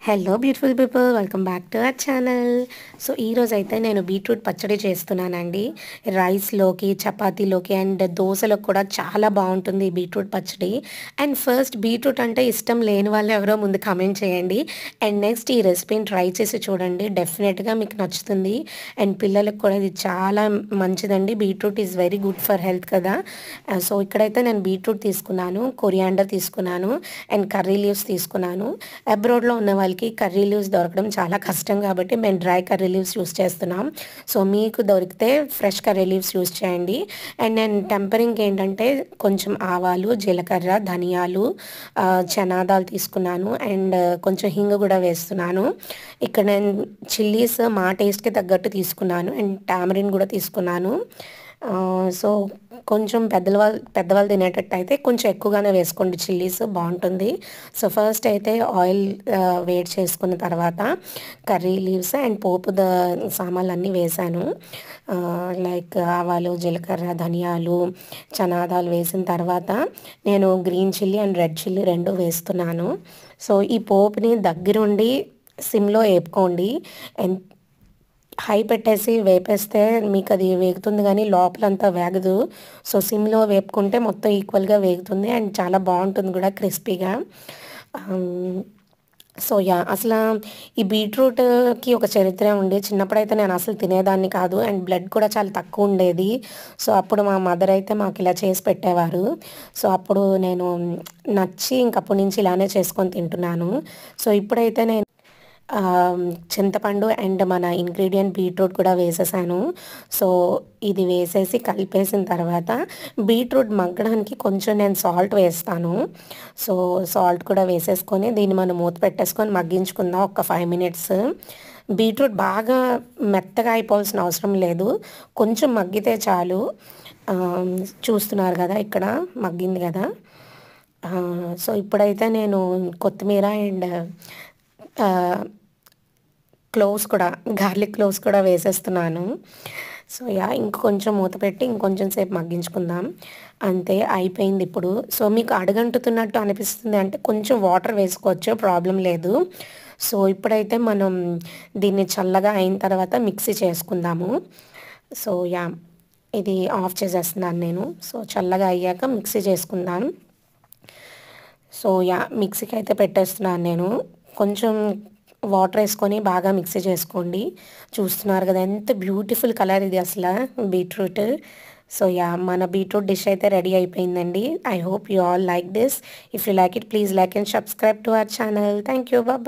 Hello beautiful people, welcome back to our channel. So ఈరోజు అయితే నేను బీట్రూట్ పచ్చడి చేస్తున్నానండి. రైస్లోకి, చపాతీలోకి అండ్ దోశలోకి కూడా చాలా బాగుంటుంది ఈ బీట్రూట్ పచ్చడి. అండ్ ఫస్ట్ బీట్రూట్ అంటే ఇష్టం లేని వాళ్ళు ఎవరో ముందు కమెంట్ చేయండి. అండ్ నెక్స్ట్ ఈ రెసిపీని ట్రై చేసి చూడండి, డెఫినెట్గా మీకు నచ్చుతుంది. అండ్ పిల్లలకు కూడా ఇది చాలా మంచిదండి. Beetroot is very good for health కదా. సో ఇక్కడైతే నేను బీట్రూట్ తీసుకున్నాను, కొరియాండర్ తీసుకున్నాను అండ్ కర్రీ లీవ్స్ తీసుకున్నాను. అబ్రాడ్లో ఉన్న వాళ్ళకి కర్రీ లీవ్స్ దొరకడం చాలా కష్టం కాబట్టి మేము డ్రై కర్రీ లీవ్స్ యూస్ చేస్తున్నాం. సో మీకు దొరికితే ఫ్రెష్ కర్రీ లీవ్స్ యూస్ చేయండి. అండ్ నేను టెంపరింగ్కి ఏంటంటే కొంచెం ఆవాలు, జీలకర్ర, ధనియాలు, చనాదాలు తీసుకున్నాను అండ్ కొంచెం హింగు కూడా వేస్తున్నాను. ఇక్కడ నేను చిల్లీస్ మా టేస్ట్కి తగ్గట్టు తీసుకున్నాను అండ్ టామరిన్ కూడా తీసుకున్నాను. సో కొంచెం పెద్దవాళ్ళు తినేటట్టు అయితే కొంచెం ఎక్కువగానే వేసుకోండి, చిల్లీస్ బాగుంటుంది. సో ఫస్ట్ అయితే ఆయిల్ వేడి చేసుకున్న తర్వాత కర్రీ లీవ్స్ అండ్ సామాన్లు అన్నీ వేసాను. లైక్ ఆవాలు, జీలకర్ర, ధనియాలు, చనాదాలు వేసిన తర్వాత నేను green chilli and red chilli రెండు వేస్తున్నాను. సో ఈ పోపుని దగ్గరుండి సిమ్లో వేపుకోండి. హై పెట్టేసి వేపేస్తే మీకు అది వేగుతుంది కానీ లోపలంతా వేగదు. సో సిమ్లో వేపుకుంటే మొత్తం ఈక్వల్గా వేగుతుంది అండ్ చాలా బాగుంటుంది కూడా, క్రిస్పీగా. సో అసలు ఈ బీట్రూట్కి ఒక చరిత్ర ఉంది. చిన్నప్పుడైతే నేను అసలు తినేదాన్ని కాదు అండ్ బ్లడ్ కూడా చాలా తక్కువ ఉండేది. సో అప్పుడు మా మదర్ అయితే మాకు ఇలా చేసి పెట్టేవారు. సో అప్పుడు నేను నచ్చి ఇంకప్పటి నుంచి ఇలానే చేసుకొని తింటున్నాను. సో ఇప్పుడైతే నేను చింతపండు అండ్ మన ఇంగ్రీడియంట్ బీట్రూట్ కూడా వేసేసాను. సో ఇది వేసేసి కలిపేసిన తర్వాత బీట్రూట్ మగ్గడానికి కొంచెం నేను సాల్ట్ వేస్తాను. సో సాల్ట్ కూడా వేసేసుకొని దీన్ని మనం మూత పెట్టేసుకొని మగ్గించుకుందాం ఒక 5 minutes. బీట్రూట్ బాగా మెత్తగా అయిపోవాల్సిన అవసరం లేదు, కొంచెం మగ్గితే చాలు. చూస్తున్నారు కదా, ఇక్కడ మగ్గింది కదా. సో ఇప్పుడైతే నేను కొత్తిమీర అండ్ గార్లిక్ క్లోవ్స్ కూడా వేసేస్తున్నాను. సో ఇంకొంచెం మూత పెట్టి ఇంకొంచెం సేపు మగ్గించుకుందాం. అంతే, అయిపోయింది ఇప్పుడు. సో మీకు అడుగంటుతున్నట్టు అనిపిస్తుంది అంటే కొంచెం వాటర్ వేసుకోవచ్చు, ప్రాబ్లం లేదు. సో ఇప్పుడైతే మనం దీన్ని చల్లగా అయిన తర్వాత మిక్సీ చేసుకుందాము. సో ఇది ఆఫ్ చేసేస్తున్నాను నేను. సో చల్లగా అయ్యాక మిక్సీ చేసుకుందాం. సో మిక్సీకి అయితే పెట్టేస్తున్నాను నేను. కొంచెం వాటర్ వేసుకొని బాగా మిక్సీ చేసుకోండి. చూస్తున్నారు కదా ఎంత బ్యూటిఫుల్ కలర్ ఇది అసలు బీట్రూట్. సో మన బీట్రూట్ డిష్ అయితే రెడీ అయిపోయిందండి. I hope you all like this. If you like it, please like and subscribe to our channel. Thank you. Bye.